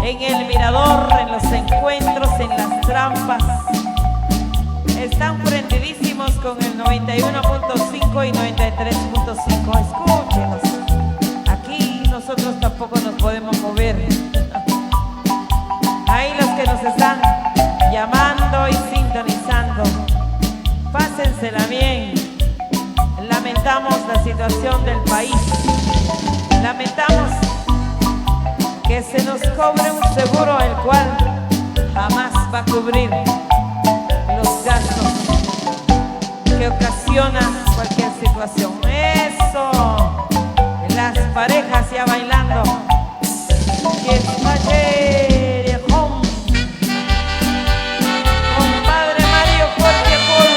en el mirador, en los encuentros, en las trampas. Están prendidísimos con el 91.5 y 93.5. Escúchenos. Aquí nosotros tampoco nos podemos mover. Ahí los que nos están llamando y sintonizando, pásensela bien. Lamentamos la situación del país. Lamentamos que se nos cobre un seguro el cual jamás va a cubrir los gastos que ocasiona cualquier situación. Eso, las parejas ya bailando. Compadre Mario Jorge Paul,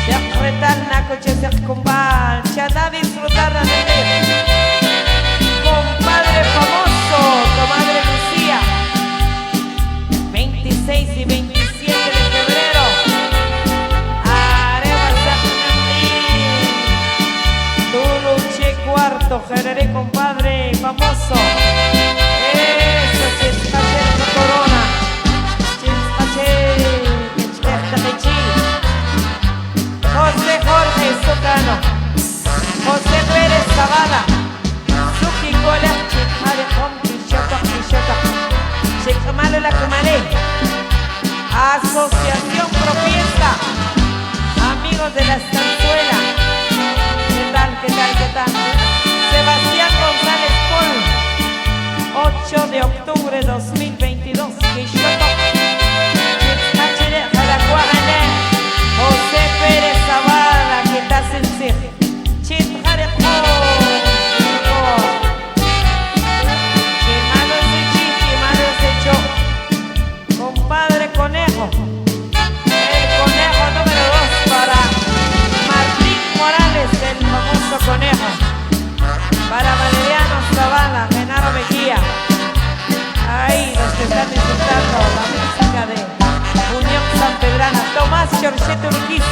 se apretan la coche, se acompaña, a disfrutar de compadre famoso, comadre Lucía, 26 y 27 de febrero, Tuluche cuarto, Jereré, compadre famoso. Eso, Chispache, Corona, Chispache, José Jorge Socano, José Pérez Zavala, Suki Gola, Chikmare Hom, Kichota, Kichota, Chikmale la Kumare, Asociación Profiesta, amigos de la estanzuela. ¿Qué tal, qué tal, qué tal? Sebastián González Pol, 8 de octubre 2022, Kichota, Chikmachire, Jalacuajane, José Pérez Zavala, que está sencillo. Chitjare compadre Conejo, el conejo número 2 para Martín Morales, el famoso conejo, para Valeriano Zavala, Genaro Mejía. Ahí los que están disfrutando la música de Unión San Pedrana, Tomás Giorgetto Urquiz,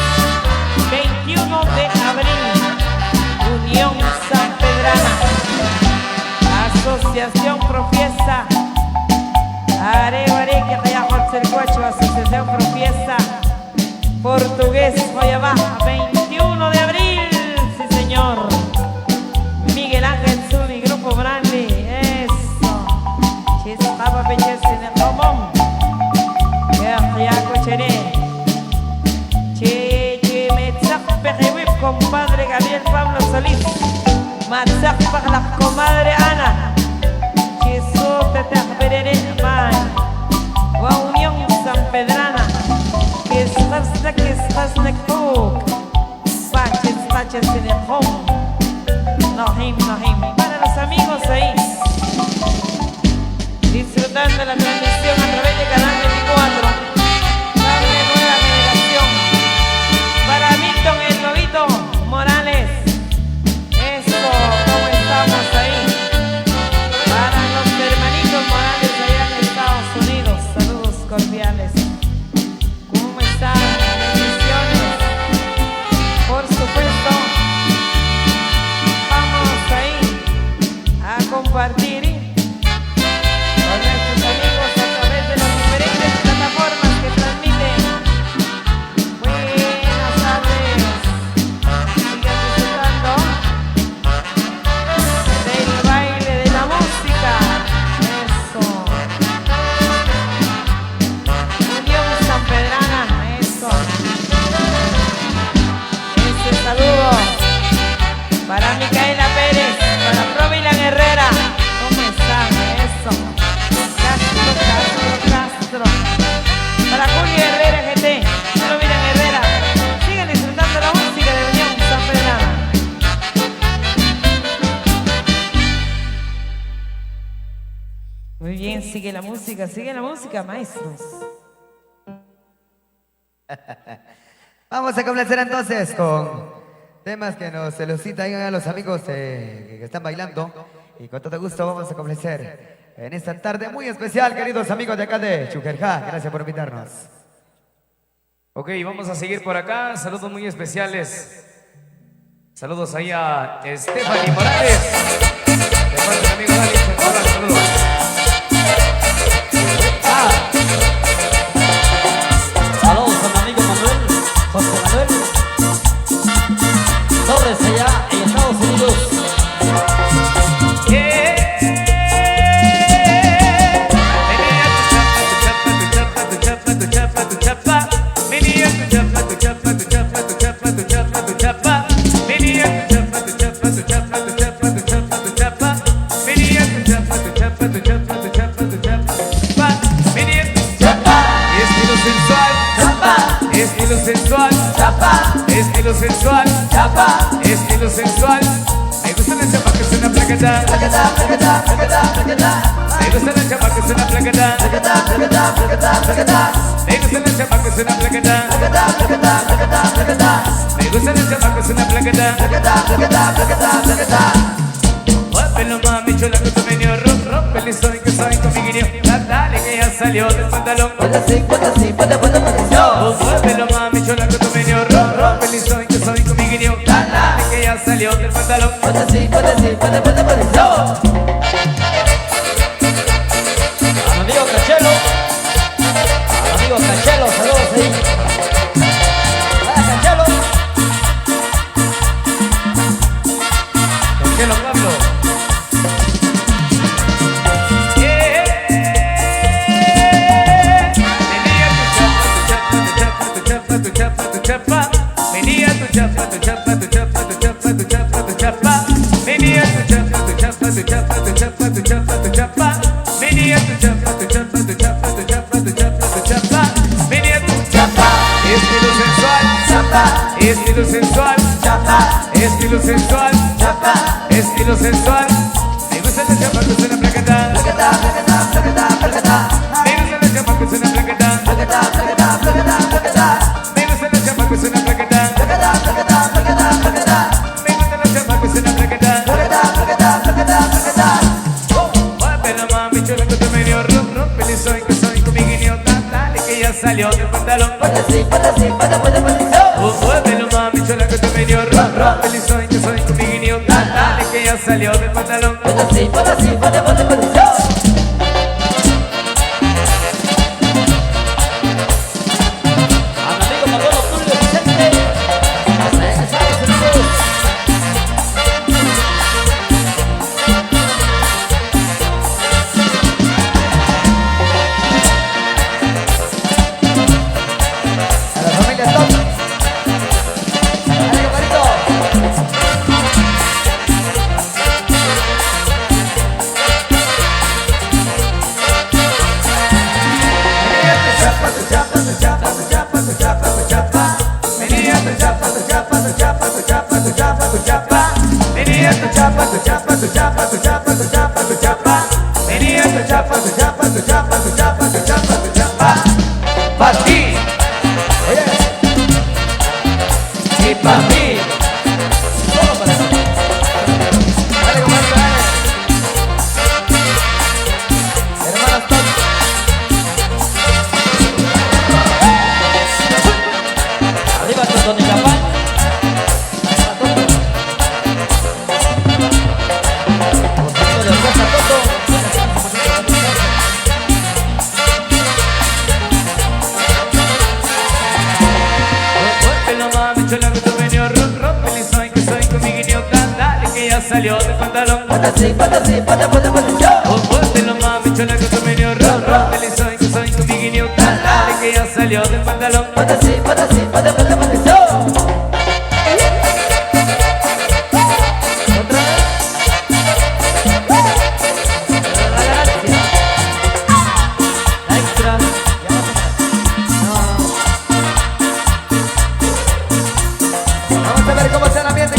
21 de abril, Unión San Pedrana, Asociación Profiesta, Asociación Profiesta, Portugués, Joyabá, 21 de abril, sí señor. Miguel Ángel Zuli, Grupo Brandy, eso. Chispaba Peches en el Romón, Guerriaco Chené, Cheche Metzak Pejewip, compadre Gabriel Pablo Solís, Matzak la comadre Ana, Chisote Terperere, Man. Unión San Pedrana, que estás nectuk, paches en el home, nohim. Para los amigos ahí, disfrutando la transmisión a través de Canal 24, Cable Nueva Generación. Para Milton el Lobito Morales, eso, ¿cómo estamos ahí? Para los hermanitos Morales allá en Estados Unidos, cordiales. ¿Cómo están? Bendiciones. Por supuesto, vamos ahí a compartir con nuestros amigos a través de las diferentes plataformas que transmiten. Buenas tardes. Sigan disfrutando del baile de la música. Eso. Saludos para Micaela Pérez, para Provilan Herrera. ¿Cómo están? Eso. Castro. Para Julio Herrera GT, Provilan Herrera. Sigan disfrutando la música de Unión San Pedrana. Muy bien, sigue la música, maestros. Vamos a complacer entonces con temas que nos solicitan a los amigos que están bailando. Y con todo gusto vamos a complacer en esta tarde muy especial, queridos amigos de acá de Chuquerjá. Gracias por invitarnos. Ok, vamos a seguir por acá. Saludos muy especiales. Saludos ahí a Stephanie Morales. De parte del amigo Dani. Saludos. chapa, estilo sensual, chapa, estilo sensual. Me gusta la chapa que suena placata, placata, placata, placata, placata. me gusta la chapa que suena placata, Placata, placata, placata, placata. me gusta la chapa que suena placata, Placata, placata, placata, placata. me gusta la chapa que suena placata. Placata, placata, placata, placata. Muévelo mami chula que tu menú, rompe el listón que soy con mi guiño. Dale que ya salió del pantalón. Ponte así, ponte posición. Muévelo mami chula que tu menú, rompe el listón que soy con mi guiño. Dale que ya salió del pantalón. Ponte así, ponte posición. Amigo Cachelo, amigo Cachelo, saludos ahí. Hola Cachelo. Cachelo Pablo. Venía tu chapa, tu chapa, tu chapa, tu chapa, tu chapa, tu chapa. Venía tu chapa, tu chapa, tu chapa, tu chapa, tu chapa, tu chapa. Venía tu chapa, tu chapa, tu chapa, tu chapa, tu chapa, tu chapa. Venía tu chapa, estilo sensual, Chapa, estilo sensual, chapa, estilo sensual, chapa. estilo sensual. Me gusta la chapa que suena placata, Placata, placata, placata, placata. me gusta la chapa que suena placata, Placata, placata, placata, placata. me gusta la chapa que suena placata, Placata, placata, placata, placata. me gusta la chapa que suena placata. Placata, placata, placata, placata. Muévelo mami chula que tu menú, rompe el listón que soy con mi guiño. Dale que ya salió del pantalón. Ponte así, ponte posición. Muévelo mami chula que tu menú, rompe el listón que soy con mi guiño. Dale que ya salió del pantalón. Ponte así, ponte posición. A mi amigo Manolo Tulio Vicente. A la familia Top. Dale, compadrito. Venía tu chapa, tu chapa, tu chapa, tu chapa, tu chapa, tu chapa. Venía tu chapa, tu chapa, tu chapa, tu chapa, tu chapa, tu chapa. Venía tu chapa, tu chapa, tu chapa, tu chapa, tu chapa, tu chapa. Pa' ti y pa' mí. Solo para ti. Dale, compadrito, dale. Hermanos Top. Arriba Totonicapán. Los amigos de Orquesta Toto. Muévelo mami chula que tu menú, rompe el listón que soy con mi guiño. Dale que ya salió del pantalón. Ponte así, ponte posición. Muévelo mami chula que tu menú, rompe el listón que soy con mi guiño. Dale que ya salió del pantalón. Ponte así, ponte posición. Otra vez. La extra. Vamos a ver cómo está el ambiente,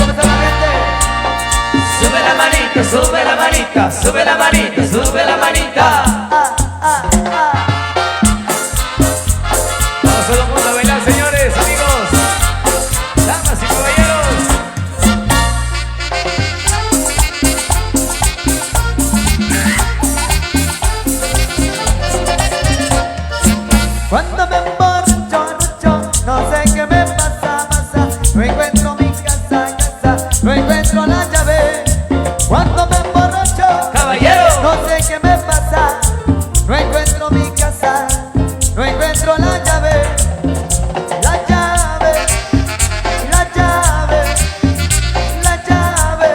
Sube la manita, sube la manita, sube la manita, sube la manita. Vamos todo el mundo a bailar, señores, amigos, damas y caballeros. Cuando me emborracho, no sé qué me pasa. No encuentro mi casa, no encuentro la llave. Cuando me emborracho, Caballero. no sé qué me pasa. No encuentro mi casa, no encuentro la llave. La llave, la llave, la llave.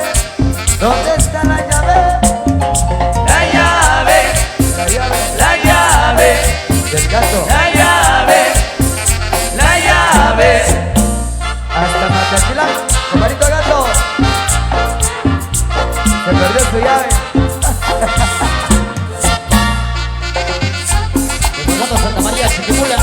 ¿Dónde está la llave? La llave, La llave la llave, del gato. la llave, la llave. Hasta Mazatlán, compadrito gato. Se perdió su llave. Recordando Santa María Chiquimula.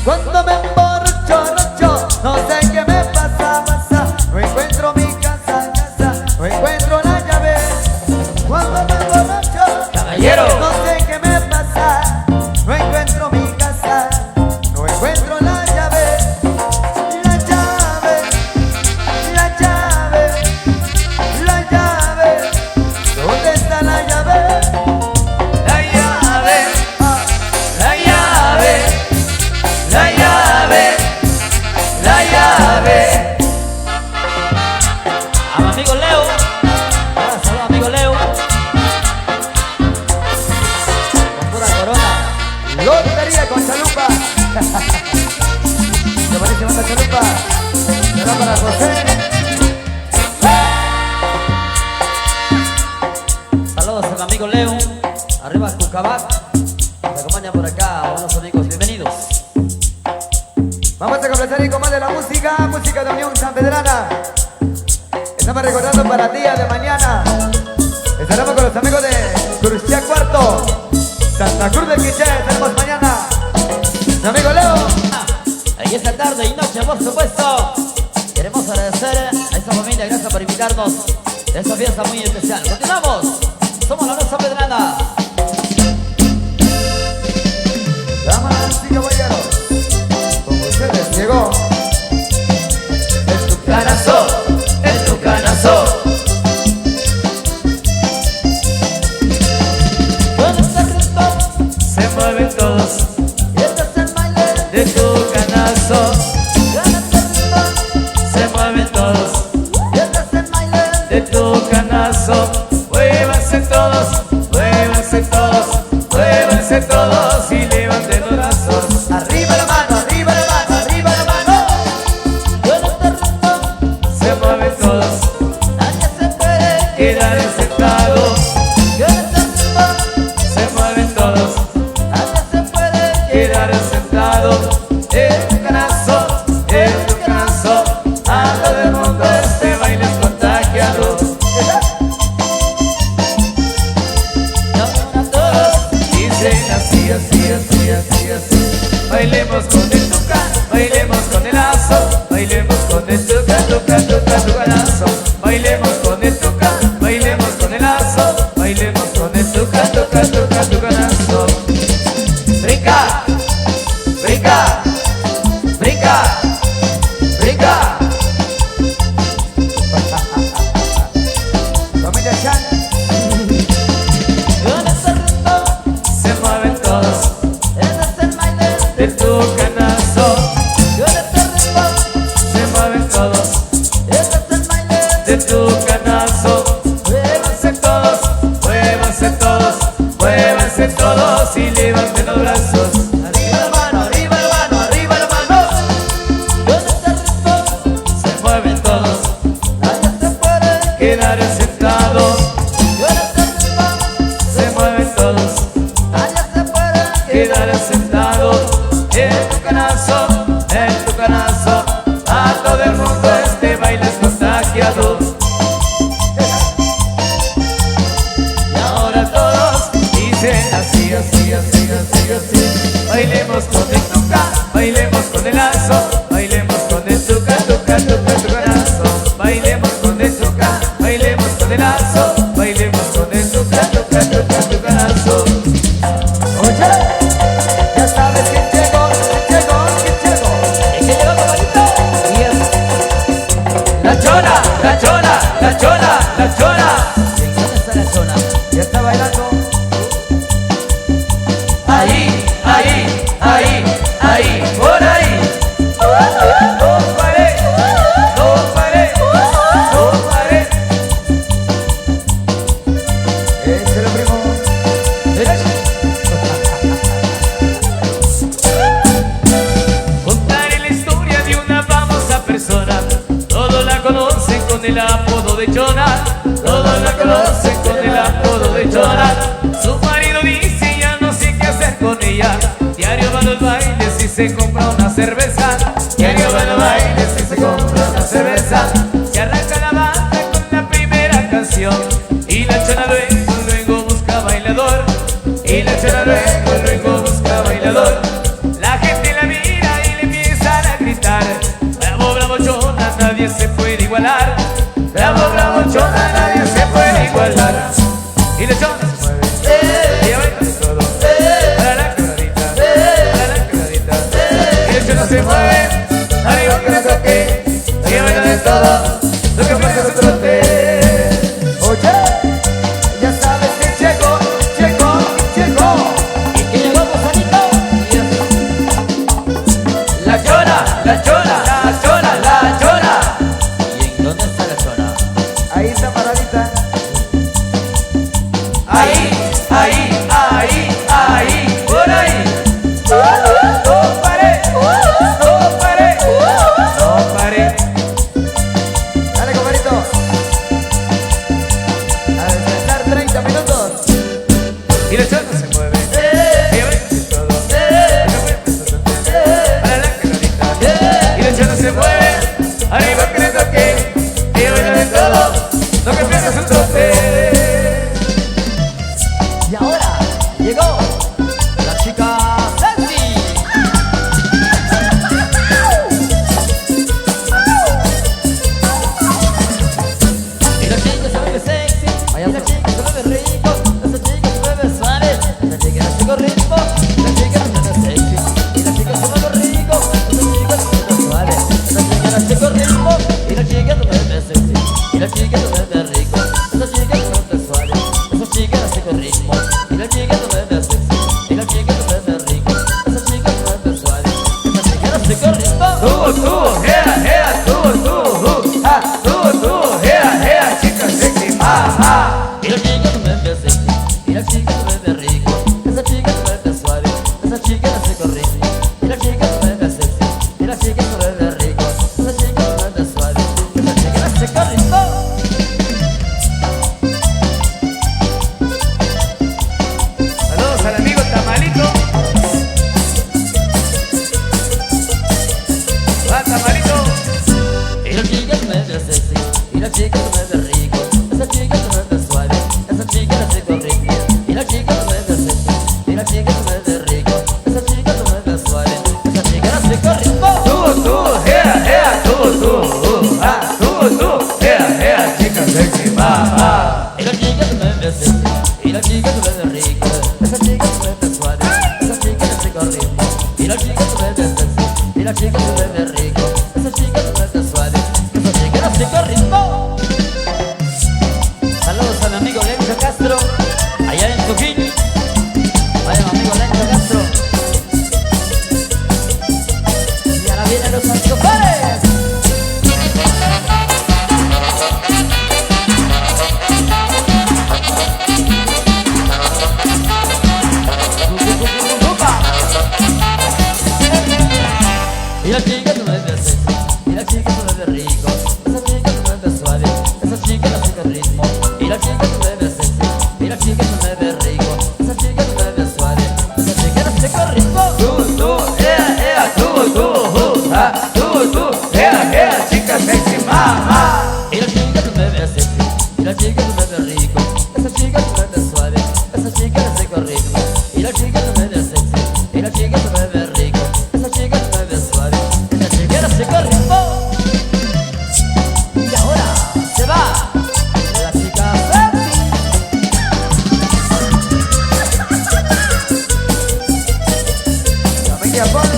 Cuando me emborracho, no sé qué me pasa. No encuentro mi casa, no encuentro la llave. Cuando me emborracho, Caballero. no sé qué me pasa. No encuentro mi casa, no encuentro la llave. La llave, la llave, la llave. ¿Dónde está la llave? La llave, la llave, la llave, la llave. A mi amigo Leo. Saludos, amigo Leo. Con pura corona. Lotería con chalupa. ¿Te parece más la chalupa? Será para José. Saludos a mi amigo Leo. Arriba Cucabac. Nos acompaña por acá unos amigos. Bienvenidos. Vamos a complacer con más de la música de Unión Sanpedrana. Estamos recordando para el día de mañana. Estaremos con los amigos de Cruzchá Cuarto, Santa Cruz del Quiché. Estaremos mañana. Mi amigo Leo. En esta tarde y noche, por supuesto, queremos agradecer a esta familia. Gracias por invitarnos a esta fiesta muy especial. Continuamos. Somos la Unión Sanpedrana. Damas y caballeros, con ustedes llegó el Canazo, es tu canazo. Con este ritmo, Se mueven todos este es el baile. de tu canazo. Con este ritmo, Se mueven todos este es el baile. de tu canazo. Muévanse todos, muévanse todos, muévanse todos y levanten los brazos. arriba la mano, arriba la mano, arriba la mano. Con este ritmo, Se mueven todos, nadie se puede quedar sentado. Con este ritmo, Se mueven todos, nadie se puede quedar sentado. En tu canazo, en tu canazo, a todo el mundo este baile es contagiado. Dicen así, así, así, así, así. Bailemos con el tuca, bailemos con el lazo, bailemos con el tuca, tuca, tuca, tucanazo. Bailemos con el tuca, bailemos con el lazo, bailemos con el tuca, tuca, tuca, tucanazo. Brinca, brinca, brinca, brinca. Familia Chan. Con este ritmo, Se mueven todos este es el baile. de tu canazo. Con este ritmo, Se mueven todos este es el baile. de tu canazo. Muévanse todos, muévanse todos, muévanse todos y levanten los brazos. Arriba la mano, arriba la mano, arriba la mano. Con este ritmo, Se mueven todos, nadie se puede quedar sentados. Con este ritmo, Se mueven todos, nadie se puede quedar sentados. En tu canazo, a todo el mundo este baile es contagiado. Y ahora todos dicen así, así, así, así, así. Bailemos con el tuca, bailemos con el lazo, bailemos con el tuca, tuca, tuca, tucanazo. Bailemos con el tuca, bailemos con el lazo, bailemos con el tuca, tuca, tuca, tucanazo. Oye, ya sabes quién llegó, quién llegó, quién llegó. ¿Y qué llegó, compañito? Y es La chona, la chona, la chona, la chona. ¿Dónde está la zona? ya está bailando. Ahí, ahí, ahí, ahí, por ahí. No paré, no paré, no paré. Échale, primo. Contaré la historia de una famosa persona. Todos la conocen con el apodo de Chona. Todos la conocen con el apodo de Chona. Su marido dice ya no sé qué hacer con ella. Diario va a los bailes y se compra una cerveza. Diario va a los bailes y se compra una cerveza. Se arranca la banda con la primera canción. Y la Chona luego busca bailador. Y la Chona luego la chica se mueve rico, esa chica se mueve suave, esa chica no se corre ritmo. Saludos a mi amigo Lencho Castro, allá en Tuquín. Vaya mi amigo Lencho Castro. Y ahora vienen los anchofares. Y la chica se mueve sexy, y la chica se mueve rico, esa chica se mueve suave, esa chica no sigue el ritmo. Y la chica se mueve sexy, y la chica se mueve rico, esa chica se mueve suave, esa chica no sigue el ritmo. Chica sexy mama. Y la chica se mueve sexy, y la chica se mueve rico, esa chica se mueve suave, esa chica no sigue el ritmo. Y la chica se mueve sexy, y la chica se mueve rico, esa chica se mueve suave, esa chica no sigue el ritmo. Y ahora se va la chica sexy. Familia Pon.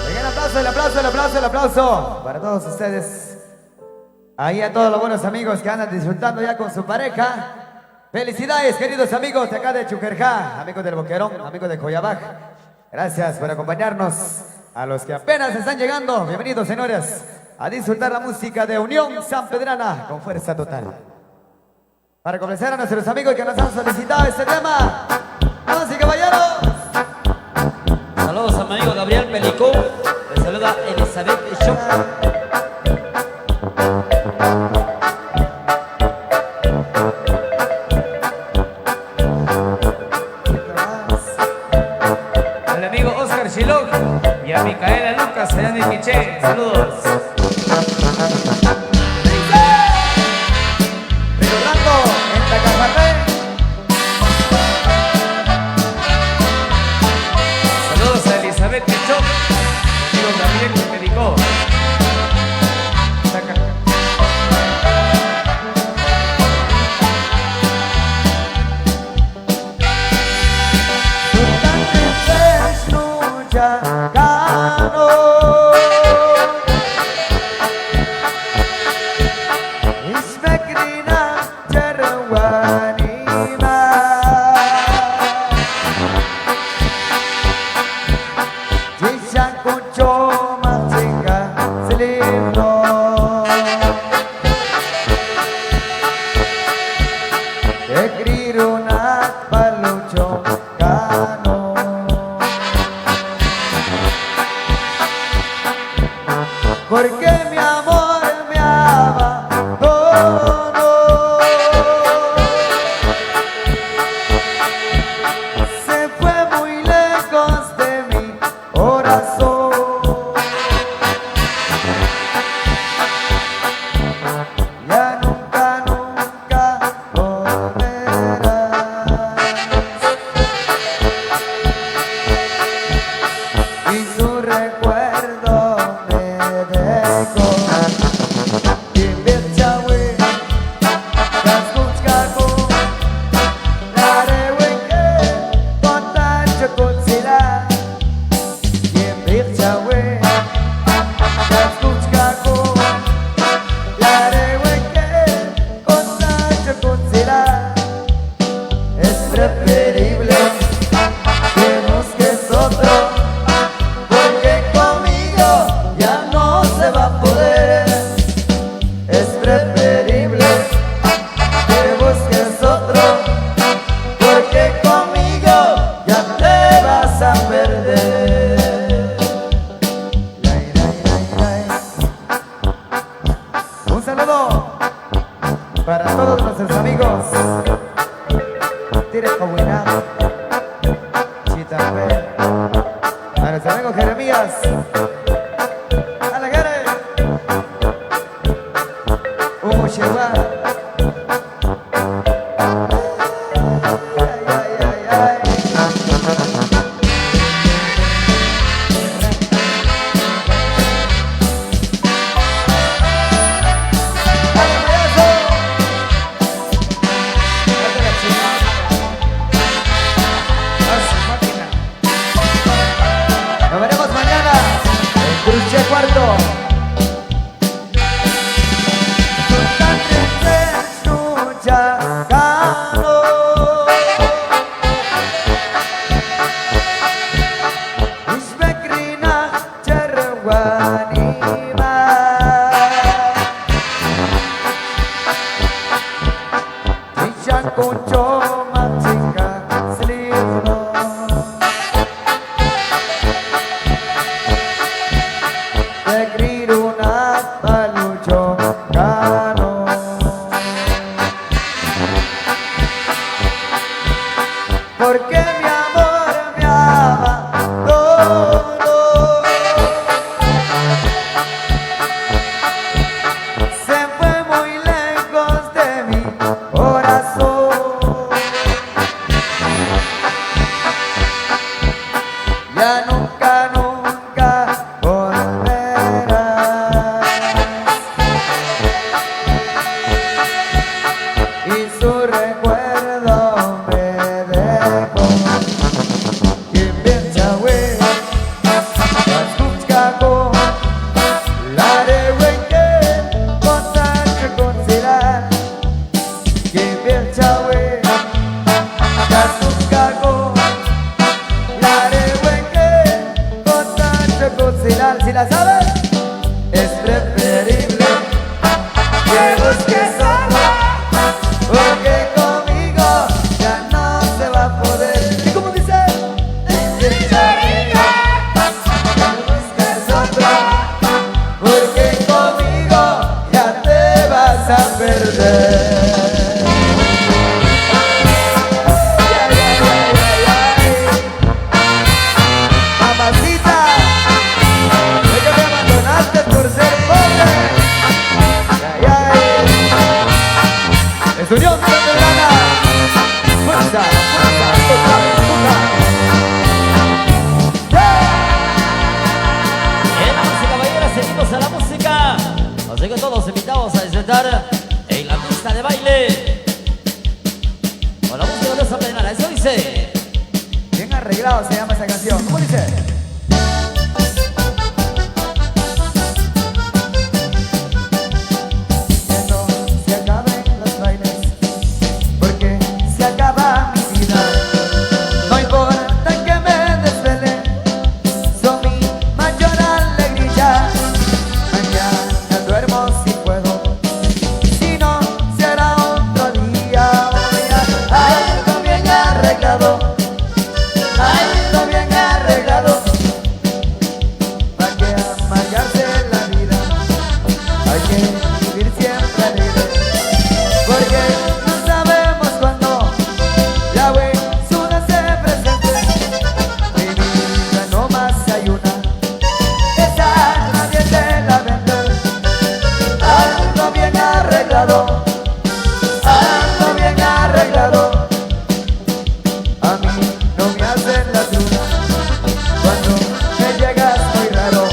Venga, el aplauso, el aplauso, el aplauso, el aplauso para todos ustedes. Ahí a todos los buenos amigos que andan disfrutando ya con su pareja. Felicidades, queridos amigos de acá de Chuquerjá, amigos del Boquerón, amigos de Coyabaj. Gracias por acompañarnos. A los que apenas están llegando, bienvenidos, señores, a disfrutar la música de Unión Sanpedrana con fuerza total. Para complacer a nuestros amigos que nos han solicitado este tema. Damas y caballeros. Saludos a mi amigo Gabriel Pelicón, le saluda Elizabeth Show. Al amigo Oscar Shilog y a Micaela Lucas allá de Quiché. Saludos. Recordando en Tacamaré. Saludos a Elizabeth Pichó, amigo Gabriel que me dedicó. Porque mi amor me abandonó. Se fue muy lejos de mi corazón. Ya nunca, nunca volverás. Y su recuerdo es preferible que busques otro, porque conmigo ya no se va a poder. Es preferible que busques otro, porque conmigo ya te vas a perder. Lay, lay, lay, lay. Un saludo para todos nuestros amigos. Tire buena Chita Fe. A nuestro amigo Jeremías. A la Jere. Hugo Chewa. Ay, ay, ay, ay. porque mi amor me ama. No, no. Se fue muy lejos de mi corazón. Ya nunca, nunca volverás. Y su recuerdo me dejó. Kim Chawe, Kaskuchkago, Lare Wenge, Kontache Konsira. Kim Chawe, Kaskuchkago, Lare Wenge, Kontache Konsira. Si la sabes, es preferible que busques otra. Porque conmigo ya no se va a poder. ¿Y cómo dice? Que busques otra. Porque conmigo ya te vas a perder. Ay, ay, ay, ay, ay. Mamacita, sé que me abandonaste por ser pobre. Ay, ay. Es unión Santelana. Fuerza, fuerza, fuerza, fuerza. Damas y caballeros, seguimos a la música. Así que todos invitados a disfrutar en la pista de baile con la música de Santelana. Eso dice. Bien arreglado se llama esa canción. ¿Cómo dice? Que no se acaben los bailes, porque se acaba mi vida. No importa que me desvele, son mi mayor alegría. Mañana duermo si puedo, si no será otro día. Voy a algo bien arreglado, algo bien arreglado. ¿Para que amargarse la vida? Hay que vivir siempre alegre, porque no sabemos cuándo la buena se presente. Mi vida no más hay una, esa nadie te la vende. Algo bien arreglado, algo bien arreglado. A mí no me hacen la luna cuando me llegas muy raro.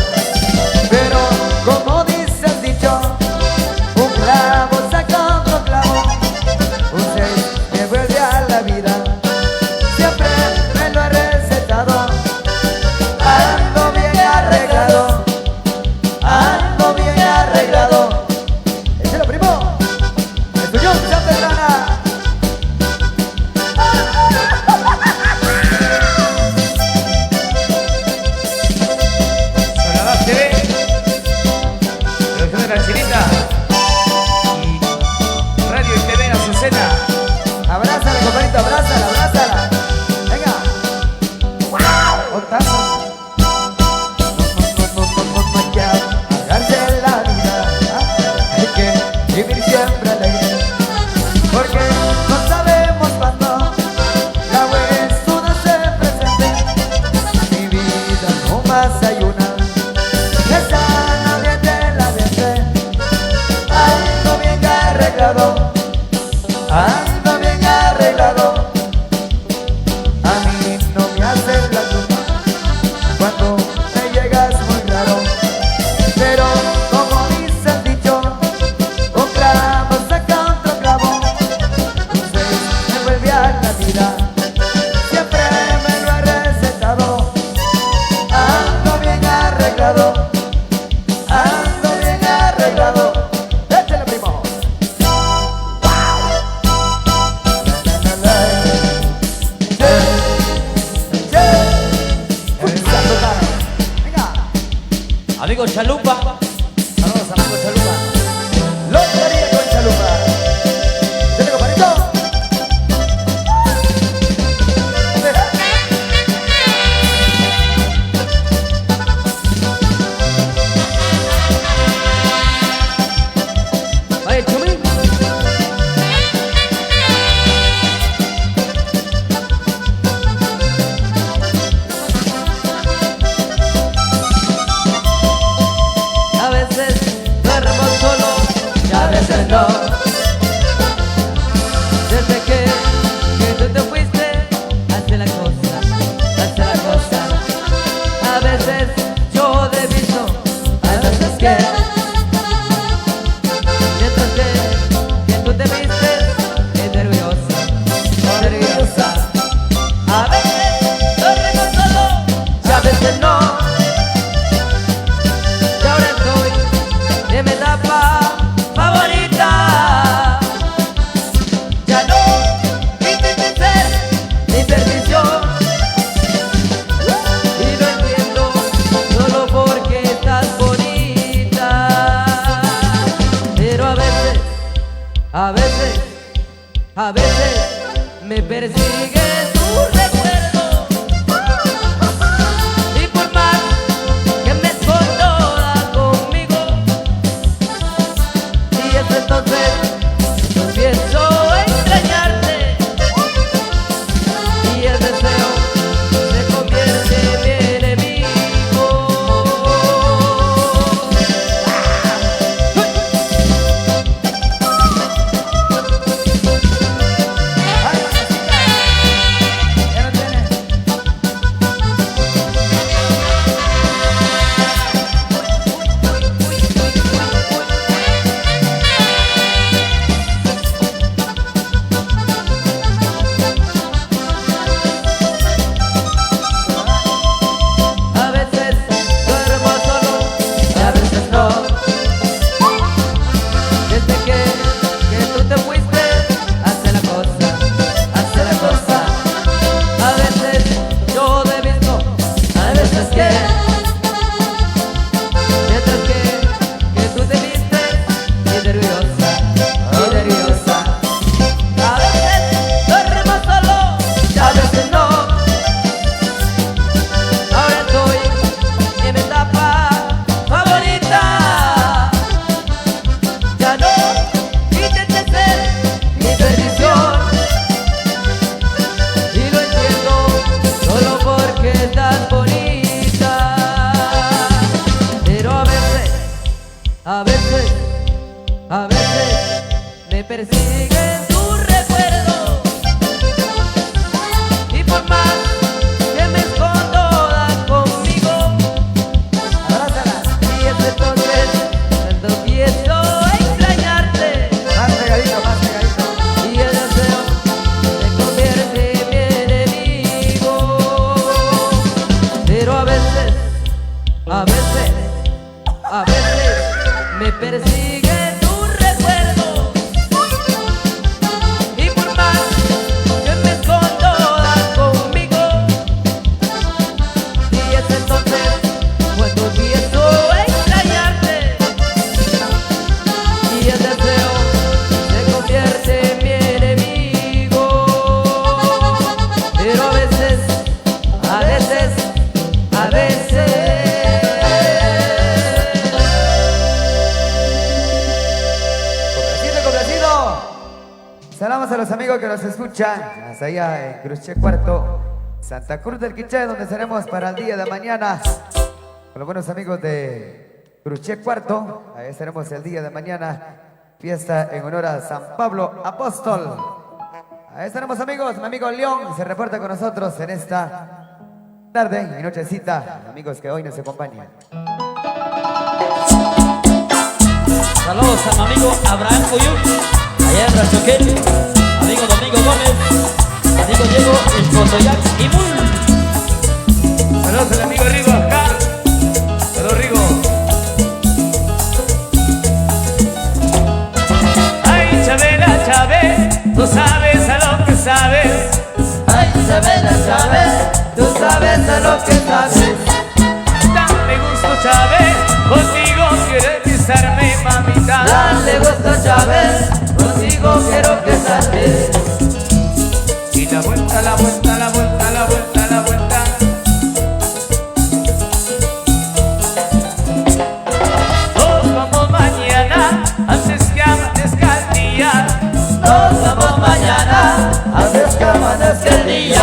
Pero como dice el dicho, un clavo saca otro clavo. Un 6 me vuelve a la vida, siempre me lo he recetado. Algo bien arreglado, algo bien arreglado. Échalo, primo, el tuyo, Santelana. Soledad TV, producción de la Chinita y Radio y TV Azucena. Abrázala, compadrito, abrázala, abrázala. Venga. Otazos. No hay que amargarse la vida. Hay que vivir siempre alegre, porque no sabemos cuándo la buena se presente. Mi vida no más hay una, esa nadie te la vende. Algo bien arreglado, algo bien arreglado. A mí no me hacen la luna cuando me llegas muy raro. Pero como dice el dicho, un clavo saca otro clavo. Un 6 me vuelve a la vida, siempre me lo he recetado. Algo bien arreglado, algo bien arreglado. Échale, primo. Venga, Amigo Chalupa, saludos amigo Chalupa. Lotería con Chalupa. ¿Tiene compadrito? vaya Chumín. por más que me escondo, da conmigo. Abrázala. Y es entonces cuando empiezo a extrañarte. Más pegadito, más pegadito. Y el deseo se convierte en mi enemigo. Pero a veces me persigue tu recuerdo. Y por más que me escondo, da conmigo. Y es entonces cuando empiezo a extrañarte. Y el deseo se convierte en mi enemigo. Pero a veces Complacido. Saludamos a los amigos que nos escuchan hasta allá en Cruché Cuarto, Santa Cruz del Quiché, donde estaremos para el día de mañana con los buenos amigos de Cruché Cuarto. Ahí estaremos el día de mañana, fiesta en honor a San Pablo Apóstol. Ahí estaremos amigos, mi amigo León se reporta con nosotros en esta tarde y nochecita, amigos que hoy nos acompañan. saludos a mi amigo Abraham Cuyuk, allá en Rachoquel, amigo Domingo Gómez, amigo Diego El Cotoyac y Mul. Saludos al amigo Rigo acá. Saludos Rigo. Ay, Chabela, Chávez, tú sabes a lo que sabes. Ay, Chabela, Chávez, tú sabes a lo que sabes. Dame gusto, Chávez, contigo quiero empezarme, mamita. Dale gusto, Chávez, contigo quiero casarme. Y la vuelta, la vuelta, la vuelta, la vuelta, la vuelta. Nos vamos mañana, antes que amanezca el día. Nos vamos mañana, antes que amanezca el día.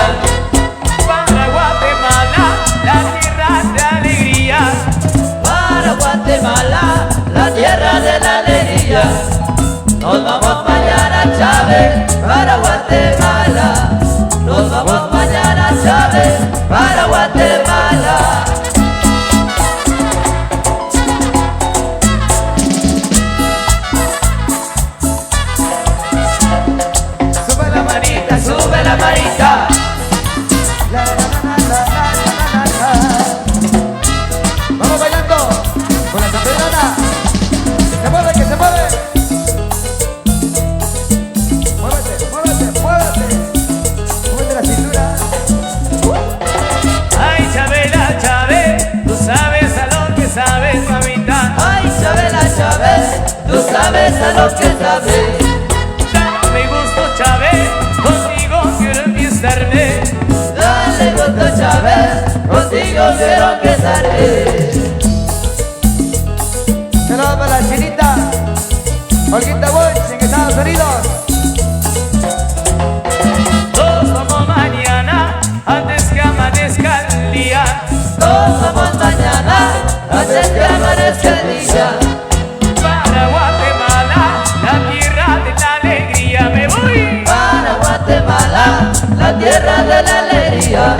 Para Guatemala, la tierra de alegría. Para Guatemala, la tierra de la alegría. Nos vamos mañana, Chávez, para Guatemala. Nos vamos mañana, Chávez, para Guatemala. Sube la manita, Sube la manita. Vamos bailando con la campeona. Que se mueve, que se mueve. Muévete, muévete, muévete. Muévete la cintura. Ay, Chabela, Chávez, tú sabes a lo que sabes, mamita. Ay, Chabela, Chávez, tú sabes a lo que sabes. Dame gusto, Chávez, contigo quiero empezarme. Dale gusto, Chávez, contigo quiero casarme. Saludos para la chinita. Olguita Woods en Estados Unidos. Nos vamos mañana, antes que amanezca el día. Nos vamos mañana, antes que amanezca el día. Para Guatemala, la tierra de la alegría. Me voy. Para Guatemala, la tierra de la alegría.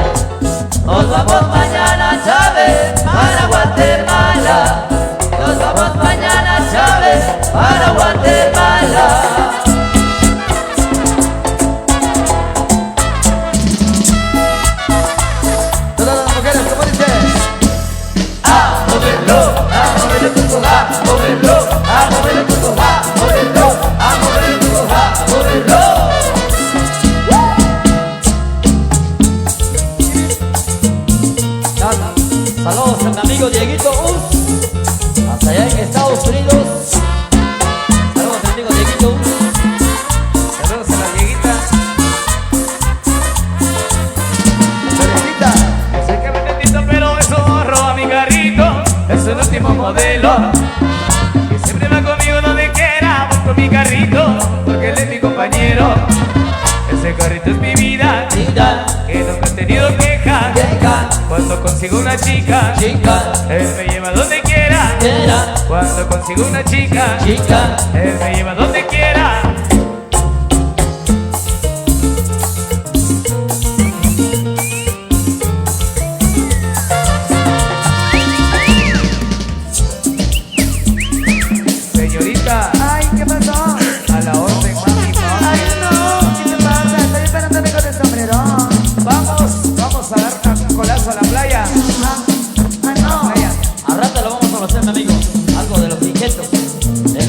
Nos vamos mañana, Chávez, para Guatemala. Nos vamos mañana, Chávez, para Guatemala. Todas las mujeres, ¿cómo dice? A moverlo tu coja, moverlo, a moverlo tu coja, moverlo, a moverlo tu coja, moverlo. Saludos a mi amigo Dieguito Uz, hasta allá en Estados Unidos. Saludos a mi amigo Dieguito Uz. Saludos a la Dieguita. Teresita. Sé que me necesito, pero eso ahorro a mi carrito. Es el último modelo. Que siempre va conmigo donde quiera. Voy con mi carrito, porque él es mi compañero. Ese carrito es mi vida, Vida, que nunca he tenido queja. queja, Cuando consigo una chica, chica, él me lleva donde quiera. quiera, Cuando consigo una chica, chica. él me lleva donde quiera.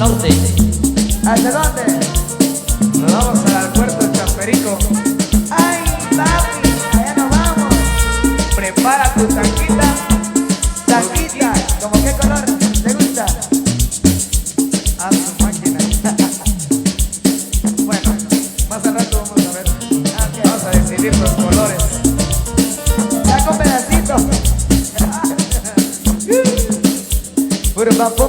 norte. ¿Hasta dónde? Nos vamos al puerto Champerico. ¡Ay, papi! Allá nos vamos. Prepara tu tanquita. Tanquita, ¿cómo qué color te gusta? A su máquina. Bueno, más al rato vamos a ver. Vamos a decidir los colores. Saca un pedacito. Puro papo.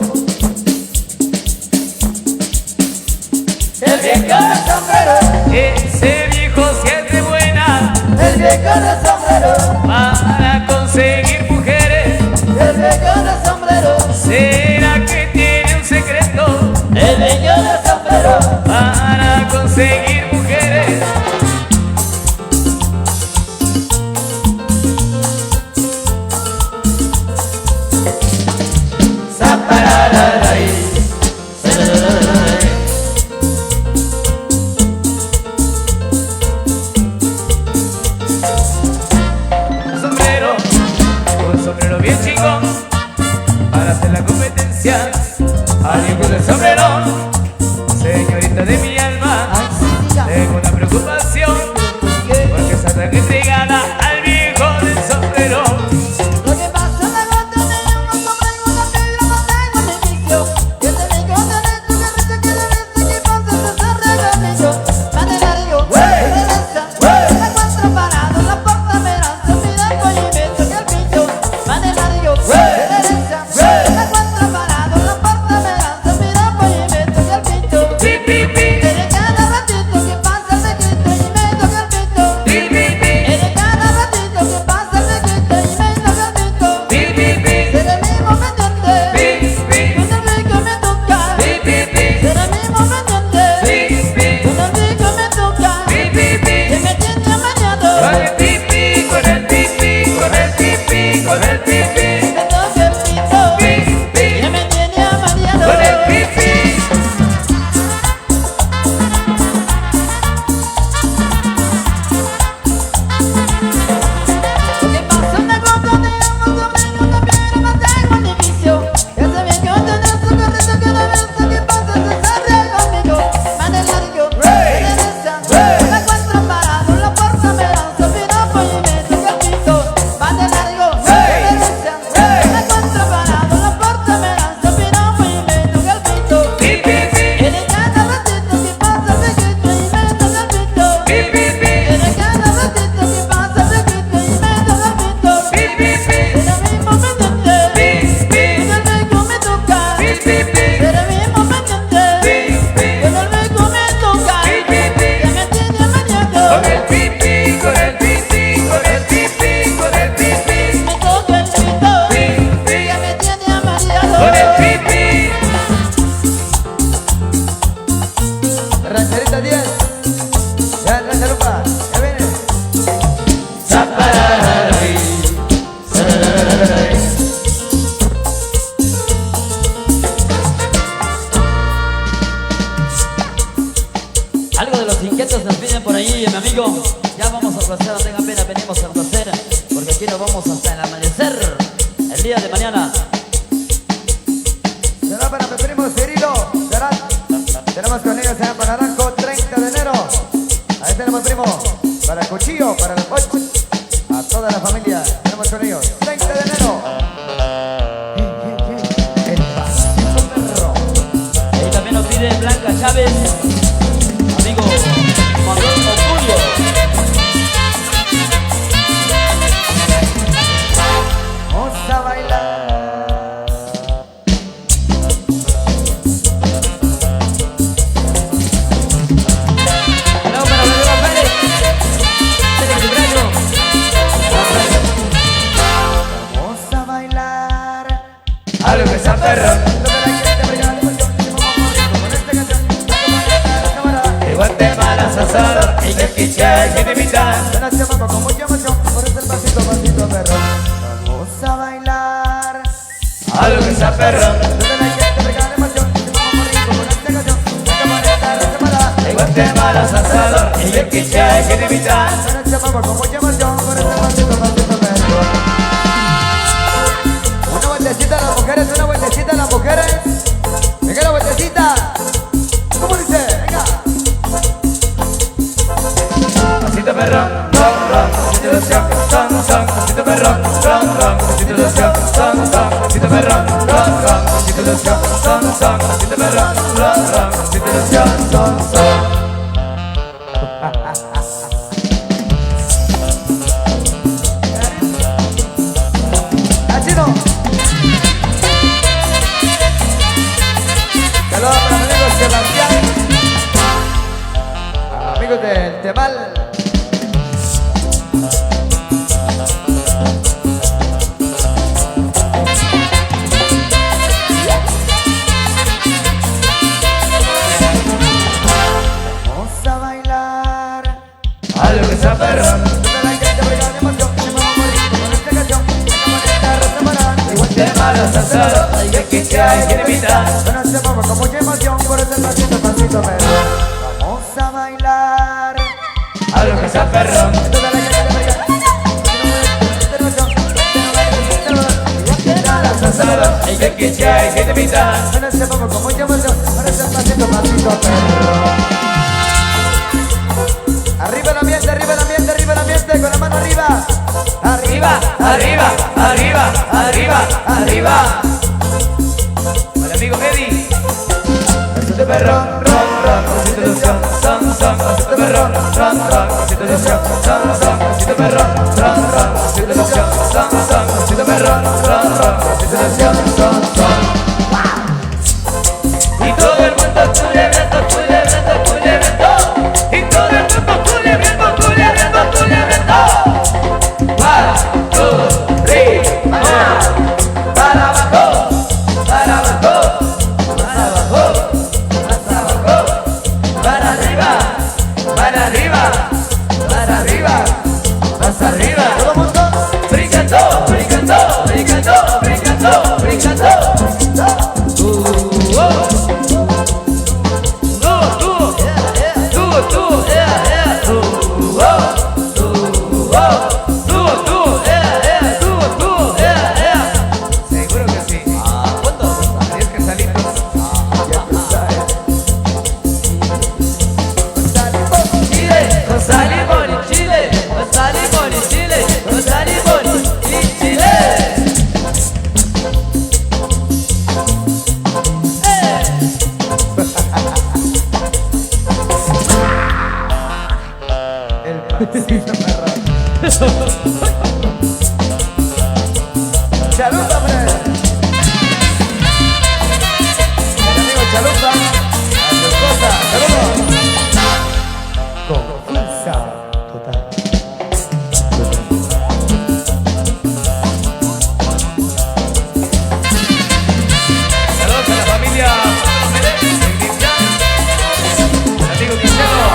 El viejo de sombrero, Ese viejo siente buena el viejo de sombrero, para conseguir mujeres. el viejo de sombrero, ¿Será que tiene un secreto el viejo de sombrero. para conseguir mujeres? Zapararay, zarararay. Un sombrero bien chingón para hacer la competencia. Alguien con el sombrero, señorita de mi alma. Ay, sí, diga. Tengo una preocupación porque está tan entregada al viejo del sombrero. Lo que pasa es que no tenemos un sombrero, una piedra, no tengo ni vicio. Y ese viejo de esto que risa que le dice que pasa ese regalillo. Manerario, regresa, la encuentro parado en la puerta mirando, mirando y viendo que el bicho. Manerario, regresa, la encuentro parado en la puerta mirando, mirando y viendo que el bicho. Pi, pi, pi, Desde cada ratito que pasa se grita y me toca el bicho. pi, pi, pi, Desde cada ratito que pasa se grita y me toca el bicho. pi, pi, pi, Será el mismo pendiente, pi, pi, con el rico me toca. pi, pi, pi, Será el mismo pendiente, pi, pi, con el rico me toca. pi, pi, pi. Que me tiene amañado, Con el pipí, con el pipí, con el pipí, con el pipí, me toca el pito. Que me tiene amañado, con el pipí. Lo que pasa una gota de agua sobre una piedra, no tengo ni vicio. Ese viejo tiene su carrito que la vez que pasa se ríe conmigo. Mane largo, regresa, la encuentro parado en la puerta mirando, mira y me toca el pito. Mane largo, regresa, la encuentro parado en la puerta mirando, mira y me toca el pito. Pi, pi, pi, En cada ratito que pasa se grita y me toca el pito. pi, pi, pi, En cada ratito que pasa se grita y me toca el pito. pi, pi, pi, Será mismo pendiente, con el rico me toca. pi, pi, pi, Será mismo pendiente, con el rico me toca. Que me tiene amañado, con el pipí, con el pipí, con el pipí, con el pipí, me toca el pito. Que me tiene amañado, con el pipí. Rancherita 10. Ya, Rancherupa. Ya viene. Zapararay, zarararay. Algo de los inquietos nos piden por ahí, mi amigo. Ya vamos a placer, no tengan pena, venimos a placer, porque aquí nos vamos hasta el amanecer, el día de mañana. Será para mi primo Cirilo. Será. Tenemos con ellos en Panaranco, 30 de enero. Ahí tenemos, primo. Para el cuchillo, para los coches. A toda la familia. Tenemos con ellos. 30 de enero. El pasito perro. Ahí también nos pide Blanca Chávez, amigo Manuel Oculio. Vamos a bailar. No, para Rodrigo Pérez, del cumpleaños. Vamos a bailar. Algo que sea perro, Lo que la gente brilla de emoción. Y vamos a morir con esta canción. La cámara. de Guatemala, Salvador, y de Quiché, que te invitan. Suena este mambo con mucha emoción. Por eso el pasito perro. Vamos a bailar. Algo que sea perro, Lo que la gente brilla de emoción. Y vamos a morir con esta canción. La cámara. de Guatemala, Salvador, y de Quiché, que te invitan. Suena este mambo con mucha emoción. Por eso el pasito perro. Una vueltecita a las mujeres, una vueltecita a las mujeres. Venga la vueltecita. son, son, pasito perrón, ron, ron, pasito ilusión, son, son, pasito perrón, ron, ron, pasito ilusión, son, son, pasito perrón, ron, ron, pasito ilusión, son, son. Saludos para mis amigos Sebastián, amigos del Temal. Vamos a bailar A lo que sea perrón, de malas a solo, hay que quiere evitar. no se mueve con mucha emoción, por ese pasito, pasito, perrón. Vamos a bailar A lo que sea perrón, a solo, hay que quiere evitar. no se mueve con mucha emoción, por ese pasito, pasito, perrón. Arriba el ambiente, arriba el ambiente, arriba el ambiente, con la mano arriba. Arriba, arriba, arriba, arriba, arriba. Hola amigo Eddie. Pasito perrón, ron, ron, pasito ilusión, son, son, pasito perrón, ron, ron, pasito ilusión, son, son, pasito perrón, ron, ron, pasito ilusión, son, son, pasito perrón, ron, ron, pasito ilusión, son, son. Y todo el mundo culebrando, culebrando, culebrando. Y todo el mundo culebrando, culebrando, culebrando. Para abajo, para abajo, para abajo, para abajo, para arriba, para arriba, para arriba, más arriba. Todo el mundo brincando, brincando, brincando, brincando, brincando. Seguro que sí. Así es que salitos. Chile, con sal y limón y Chile, con sal y limón y Chile, con sal y limón y Chile. el pasito, perrón. Chalupa, pues. El amigo Chalupa, a su esposa, saludos. Confianza total. Saludos a la familia Méndez, Cristian, el amigo Cristiano.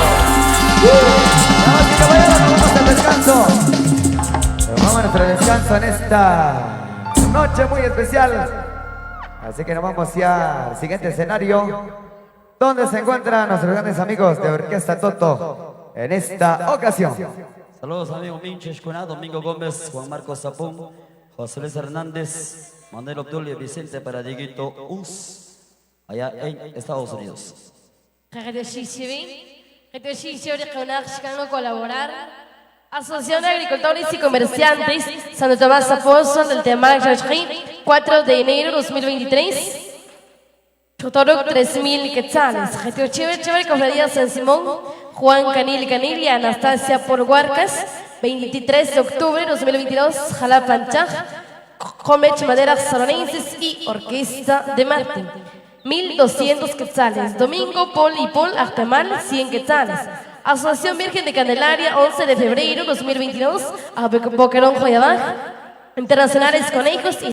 Damas y caballeros, nos vamos al descanso. Nos vamos a nuestro descanso en esta noche muy especial. Así que nos vamos ya al siguiente escenario, donde se encuentran nuestros grandes amigos de Orquesta Toto en esta ocasión. Saludos amigos Minches Cuná, Domingo Gómez, Juan Marcos Zapón, José Luis Hernández, Manuel Obdulio Vicente para Dieguito Uns, allá en Estados Unidos. Colaborar. Asociación de Agricultores y Comerciantes Santo Tomás Afonso del Temal 4 de enero 2023. Chotoruk 3.000 quetzales. Getio Chévere Cofradía San Simón, Juan Canil y Anastasia por Huarcas, 23 de octubre 2022, Jalapanchaj, Comech Maderas Soronenses y Orquesta de Martín. 1.200 quetzales. Domingo Pol y Pol Actemal 100 quetzales. Asociación Virgen de Candelaria 11 de febrero 2022 a Boquerón Joyabaj. Internacionales Conejos y